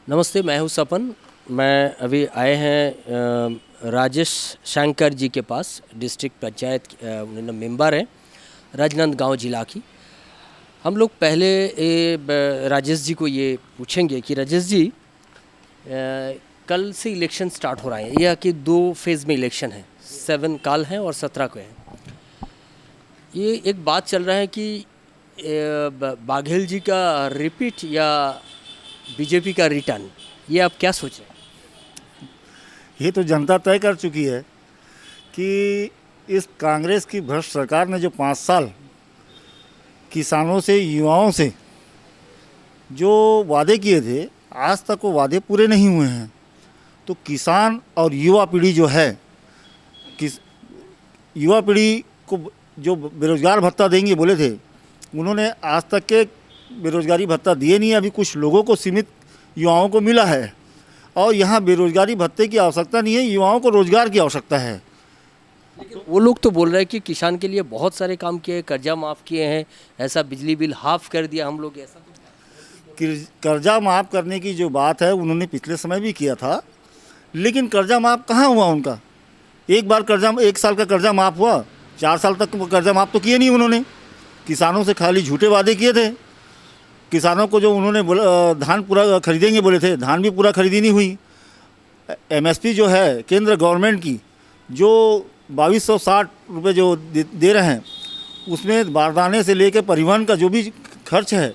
नमस्ते, मैं हूँ सपन। मैं अभी आए हैं राजेश शंकर जी के पास, डिस्ट्रिक्ट पंचायत मेंबर हैं राजनांदगांव जिला की। हम लोग पहले राजेश जी को ये पूछेंगे कि राजेश जी, कल से इलेक्शन स्टार्ट हो रहा है। यह कि 2 फेज़ में इलेक्शन है, 7 काल है और 17 को है। ये एक बात चल रहा है कि बाघेल जी का रिपीट या बीजेपी का रिटर्न, ये आप क्या सोच रहे हैं? ये तो जनता तय कर चुकी है कि इस कांग्रेस की भ्रष्ट सरकार ने जो 5 साल किसानों से, युवाओं से जो वादे किए थे, आज तक वो वादे पूरे नहीं हुए हैं। तो किसान और युवा पीढ़ी जो है, युवा पीढ़ी को जो बेरोजगार भत्ता देंगे बोले थे, उन्होंने आज तक के बेरोजगारी भत्ता दिए नहीं। अभी कुछ लोगों को, सीमित युवाओं को मिला है। और यहाँ बेरोजगारी भत्ते की आवश्यकता नहीं है, युवाओं को रोजगार की आवश्यकता है। लेकिन वो लोग तो बोल रहे हैं कि किसान के लिए बहुत सारे काम किए, कर्जा माफ़ किए हैं, ऐसा बिजली बिल हाफ कर दिया हम लोग, ऐसा तो। कर्जा माफ़ करने की जो बात है, उन्होंने पिछले समय भी किया था, लेकिन कर्जा माफ़ कहाँ हुआ उनका? एक बार कर्जा, 1 साल का कर्जा माफ़ हुआ, 4 साल तक कर्जा माफ़ तो किए नहीं उन्होंने। किसानों से खाली झूठे वादे किए थे। किसानों को जो उन्होंने धान पूरा खरीदेंगे बोले थे, धान भी पूरा खरीदी नहीं हुई। एमएसपी जो है केंद्र गवर्नमेंट की, जो 2260 रुपये जो दे रहे हैं, उसमें बारदाने से लेकर परिवहन का जो भी खर्च है,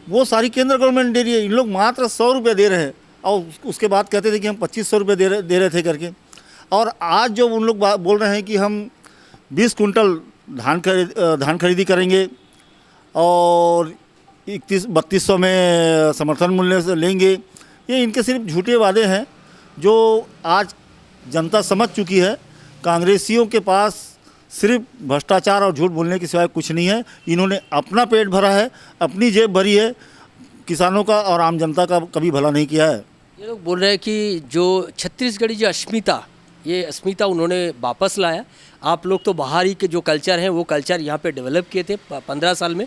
वो सारी केंद्र गवर्नमेंट दे रही है। इन लोग मात्र 100 रुपये दे रहे हैं और उसके बाद कहते थे कि हम 2500 रुपये दे रहे थे करके। और आज जो उन लोग बोल रहे हैं कि हम 20 कुंटल धान खरीदी करेंगे और 3200 में समर्थन मूल्य से लेंगे, ये इनके सिर्फ झूठे वादे हैं जो आज जनता समझ चुकी है। कांग्रेसियों के पास सिर्फ भ्रष्टाचार और झूठ बोलने के सिवाय कुछ नहीं है। इन्होंने अपना पेट भरा है, अपनी जेब भरी है, किसानों का और आम जनता का कभी भला नहीं किया है। ये लोग बोल रहे हैं कि जो छत्तीसगढ़ी जो अस्मिता उन्होंने वापस लाया। आप लोग तो बाहरी के जो कल्चर हैं वो कल्चर यहाँ पे डेवलप किए थे 15 साल में।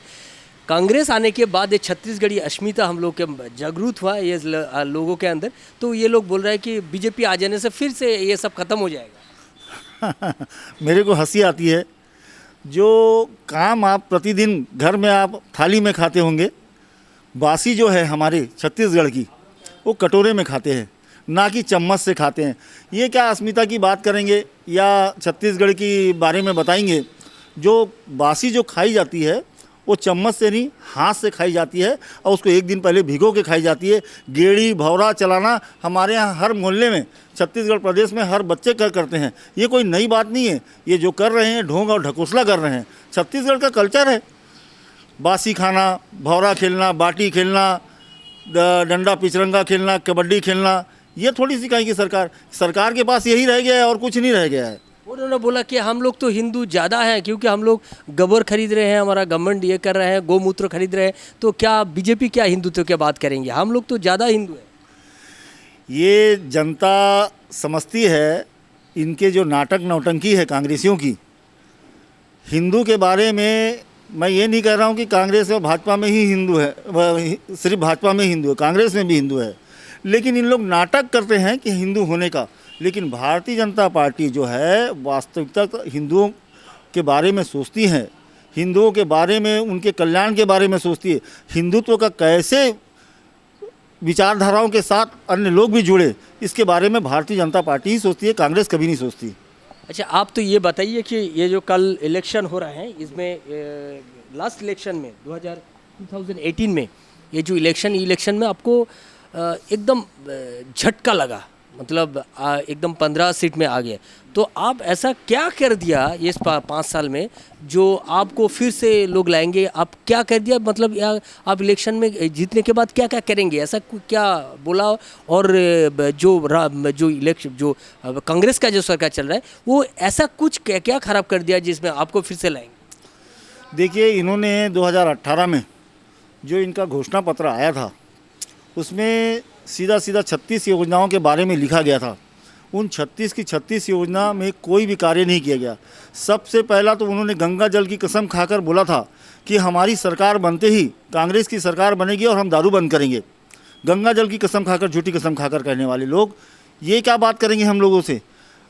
कांग्रेस आने के बाद ये छत्तीसगढ़ी अस्मिता हम लोग के जागरूक हुआ ये लोगों के अंदर। तो ये लोग बोल रहे हैं कि बीजेपी आ जाने से फिर से ये सब खत्म हो जाएगा। मेरे को हंसी आती है। जो काम आप प्रतिदिन घर में आप थाली में खाते होंगे, बासी जो है हमारे छत्तीसगढ़ की, वो कटोरे में खाते हैं, ना कि चम्मच से खाते हैं। ये क्या अस्मिता की बात करेंगे या छत्तीसगढ़ की बारे में बताएंगे? जो बासी जो खाई जाती है वो चम्मच से नहीं, हाथ से खाई जाती है और उसको 1 दिन पहले भिगो के खाई जाती है। गेड़ी भौरा चलाना हमारे यहाँ हर मोहल्ले में, छत्तीसगढ़ प्रदेश में हर बच्चे करते हैं। ये कोई नई बात नहीं है। ये जो कर रहे हैं ढोंग और ढकोसला कर रहे हैं, छत्तीसगढ़ का कल्चर है। बासी खाना, भौरा खेलना, बाटी खेलना, डंडा पिचरंगा खेलना, कबड्डी खेलना, ये थोड़ी सिखाएगी सरकार के पास यही रह गया है और कुछ नहीं रह गया है। उन्होंने बोला कि हम लोग तो हिंदू ज़्यादा हैं क्योंकि हम लोग गोबर खरीद रहे हैं, हमारा गवर्नमेंट ये कर रहे हैं, गोमूत्र खरीद रहे हैं। तो क्या बीजेपी क्या हिंदुत्व की बात करेंगे? हम लोग तो ज़्यादा हिंदू हैं। ये जनता समझती है, इनके जो नाटक नौटंकी है कांग्रेसियों की। हिंदू के बारे में मैं ये नहीं कह रहा हूँ कि कांग्रेस और भाजपा में ही हिंदू है, सिर्फ भाजपा में हिंदू है, कांग्रेस में भी हिंदू है। लेकिन इन लोग नाटक करते हैं कि हिंदू होने का। लेकिन भारतीय जनता पार्टी जो है वास्तविकता हिंदुओं के बारे में सोचती है, हिंदुओं के बारे में, उनके कल्याण के बारे में सोचती है। हिंदुत्व का कैसे विचारधाराओं के साथ अन्य लोग भी जुड़े, इसके बारे में भारतीय जनता पार्टी ही सोचती है, कांग्रेस कभी नहीं सोचती। अच्छा, आप तो ये बताइए कि ये जो कल इलेक्शन हो रहा है, इसमें लास्ट इलेक्शन में 2018 में ये जो इलेक्शन में आपको एकदम झटका लगा, मतलब एकदम 15 सीट में आ गए। तो आप ऐसा क्या कर दिया ये 5 साल में जो आपको फिर से लोग लाएंगे? आप क्या कर दिया, मतलब आप इलेक्शन में जीतने के बाद क्या क्या करेंगे, ऐसा क्या बोला? और जो इलेक्शन जो कांग्रेस का जो सरकार चल रहा है, वो ऐसा कुछ क्या खराब कर दिया जिसमें आपको फिर से लाएंगे? देखिए, इन्होंने 2018 में जो इनका घोषणा पत्र आया था, उसमें सीधा 36 योजनाओं के बारे में लिखा गया था। उन 36 की 36 योजना में कोई भी कार्य नहीं किया गया। सबसे पहला तो उन्होंने गंगा जल की कसम खाकर बोला था कि हमारी सरकार बनते ही कांग्रेस की सरकार बनेगी और हम दारू बंद करेंगे। गंगा जल की कसम खाकर, झूठी कसम खाकर कहने वाले लोग, ये क्या बात करेंगे हम लोगों से।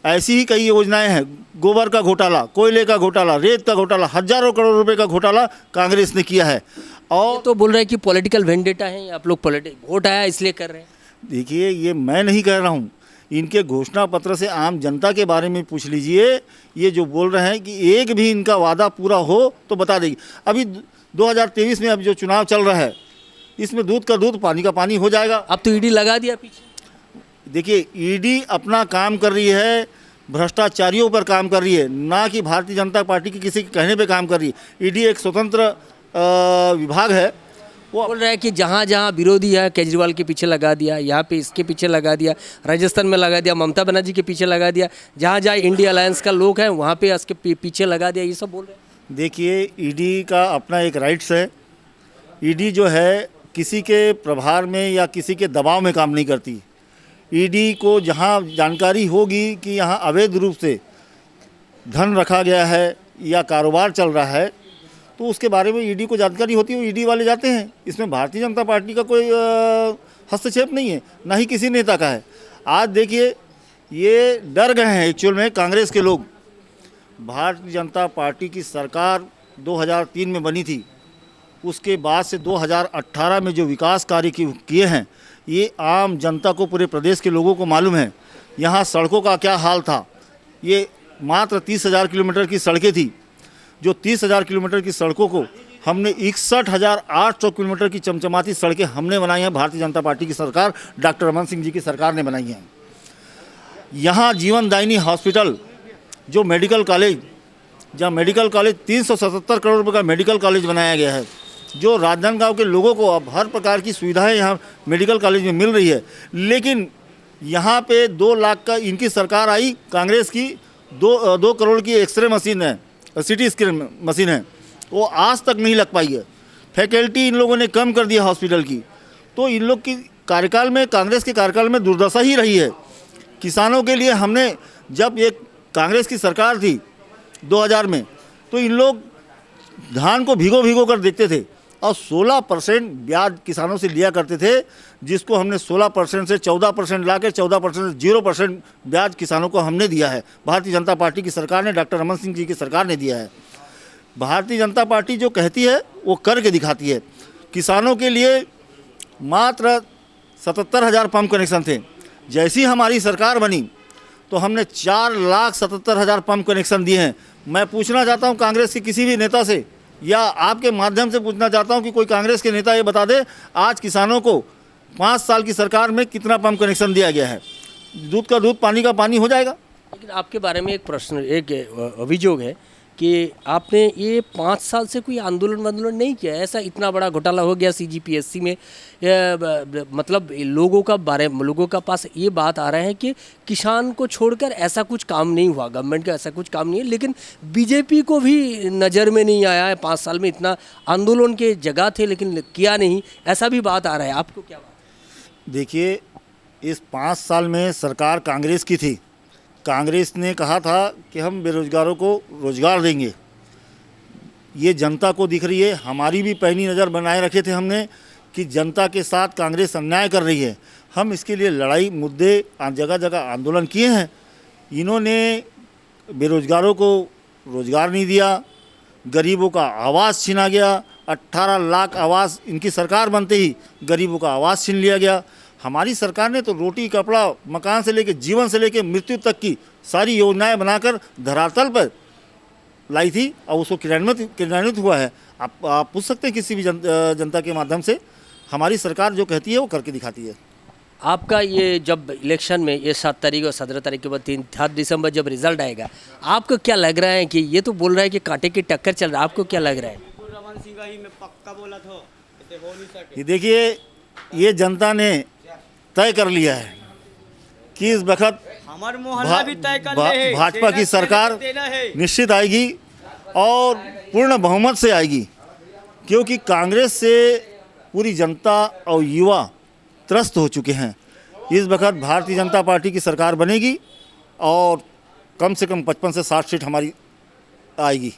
ऐसी ही कई योजनाएं हैं, गोबर का घोटाला, कोयले का घोटाला, रेत का घोटाला, हजारों करोड़ रुपए का घोटाला कांग्रेस ने किया है। और तो बोल रहे हैं कि पॉलिटिकल वेंडेटा है, आप लोग वोट आया इसलिए कर रहे हैं। देखिए, ये मैं नहीं कह रहा हूँ, इनके घोषणा पत्र से आम जनता के बारे में पूछ लीजिए। ये जो बोल रहे हैं कि एक भी इनका वादा पूरा हो तो बता देगी। अभी 2023 में अब जो चुनाव चल रहा है, इसमें दूध का दूध पानी का पानी हो जाएगा। अब तो ईडी लगा दिया पीछे। देखिए, ईडी अपना काम कर रही है, भ्रष्टाचारियों पर काम कर रही है, ना कि भारतीय जनता पार्टी के किसी के कहने पे काम कर रही है। ईडी एक स्वतंत्र विभाग है। वो बोल रहा है कि जहाँ जहाँ विरोधी है केजरीवाल के पीछे लगा दिया, यहाँ पे इसके पीछे लगा दिया, राजस्थान में लगा दिया, ममता बनर्जी के पीछे लगा दिया, जहाँ जहाँ इंडिया अलायंस का लोग हैं वहाँ पे इसके पीछे लगा दिया, ये सब बोल रहे हैं। देखिए, ईडी का अपना एक राइट्स है। ईडी जो है किसी के प्रभार में या किसी के दबाव में काम नहीं करती। ईडी को जहाँ जानकारी होगी कि यहाँ अवैध रूप से धन रखा गया है या कारोबार चल रहा है, तो उसके बारे में ईडी को जानकारी होती है, ईडी वाले जाते हैं। इसमें भारतीय जनता पार्टी का कोई हस्तक्षेप नहीं है, ना ही किसी नेता का है। आज देखिए, ये डर गए हैं एक्चुअल में कांग्रेस के लोग। भारतीय जनता पार्टी की सरकार 2003 में बनी थी, उसके बाद से 2018 में जो विकास कार्य किए हैं, ये आम जनता को, पूरे प्रदेश के लोगों को मालूम है। यहाँ सड़कों का क्या हाल था। ये मात्र 30,000 किलोमीटर की सड़कें थी, जो 30,000 किलोमीटर की सड़कों को हमने 61,800 किलोमीटर की चमचमाती सड़कें हमने बनाई हैं। भारतीय जनता पार्टी की सरकार, डॉक्टर रमन सिंह जी की सरकार ने बनाई हैं। यहाँ जीवनदायिनी हॉस्पिटल, जो मेडिकल कॉलेज, जहाँ मेडिकल कॉलेज 377 करोड़ रुपये का मेडिकल कॉलेज बनाया गया है, जो राजनांदगांव के लोगों को अब हर प्रकार की सुविधाएं यहाँ मेडिकल कॉलेज में मिल रही है। लेकिन यहाँ पे 2 लाख का इनकी सरकार आई, कांग्रेस की 2 करोड़ की एक्सरे मशीन है, सिटी स्कैन मशीन है, वो आज तक नहीं लग पाई है। फैकल्टी इन लोगों ने कम कर दिया हॉस्पिटल की। तो इन लोग की कार्यकाल में, कांग्रेस के कार्यकाल में दुर्दशा ही रही है। किसानों के लिए हमने, जब एक कांग्रेस की सरकार थी 2000 में, तो इन लोग धान को भिगो कर देखते थे और 16% ब्याज किसानों से लिया करते थे, जिसको हमने 16% से 14% ला के 14% से 0% ब्याज किसानों को हमने दिया है। भारतीय जनता पार्टी की सरकार ने, डॉक्टर रमन सिंह जी की सरकार ने दिया है। भारतीय जनता पार्टी जो कहती है वो करके दिखाती है। किसानों के लिए मात्र 77,000 पंप कनेक्शन थे। जैसी हमारी सरकार बनी तो हमने 4,77,000 पंप कनेक्शन दिए हैं। मैं पूछना चाहता हूं कांग्रेस के किसी भी नेता से, या आपके माध्यम से पूछना चाहता हूं कि कोई कांग्रेस के नेता ये बता दे आज किसानों को 5 साल की सरकार में कितना पंप कनेक्शन दिया गया है। दूध का दूध, पानी का पानी हो जाएगा। लेकिन आपके बारे में एक प्रश्न, एक अभियोग है कि आपने ये 5 साल से कोई आंदोलन नहीं किया। ऐसा इतना बड़ा घोटाला हो गया CGPSC में, मतलब लोगों का पास ये बात आ रहा है कि किसान को छोड़कर ऐसा कुछ काम नहीं हुआ, गवर्नमेंट का ऐसा कुछ काम नहीं है। लेकिन बीजेपी को भी नज़र में नहीं आया है। 5 साल में इतना आंदोलन के जगह थे लेकिन किया नहीं, ऐसा भी बात आ रहा है। आपको क्या बात? देखिए, इस 5 साल में सरकार कांग्रेस की थी। कांग्रेस ने कहा था कि हम बेरोजगारों को रोजगार देंगे। ये जनता को दिख रही है। हमारी भी पैनी नज़र बनाए रखे थे हमने कि जनता के साथ कांग्रेस अन्याय कर रही है। हम इसके लिए लड़ाई, मुद्दे, जगह जगह आंदोलन किए हैं। इन्होंने बेरोजगारों को रोजगार नहीं दिया, गरीबों का आवास छीना गया। 18 लाख आवास इनकी सरकार बनते ही गरीबों का आवास छीन लिया गया। हमारी सरकार ने तो रोटी, कपड़ा, मकान से लेकर जीवन से लेकर मृत्यु तक की सारी योजनाएं बनाकर धरातल पर लाई थी और उसको क्रियान्वित हुआ है। आप पूछ सकते हैं किसी भी जनता के माध्यम से। हमारी सरकार जो कहती है वो करके दिखाती है। आपका ये जब इलेक्शन में ये 7 तारीख और 17 तारीख के बाद 7 दिसंबर जब रिजल्ट आएगा, आपको क्या लग रहा है कि ये तो बोल रहा है कि कांटे की टक्कर चल रहा है, आपको क्या लग रहा है? रमन सिंह ही मैं पक्का बोला था, ऐसे हो नहीं सके। ये देखिए, ये जनता ने तय कर लिया है कि इस वक्त हमारे मोहल्ला भी तय कर ले है, भाजपा की सरकार निश्चित आएगी और पूर्ण बहुमत से आएगी, क्योंकि कांग्रेस से पूरी जनता और युवा त्रस्त हो चुके हैं। इस वक्त भारतीय जनता पार्टी की सरकार बनेगी और कम से कम 55 से 60 सीट हमारी आएगी।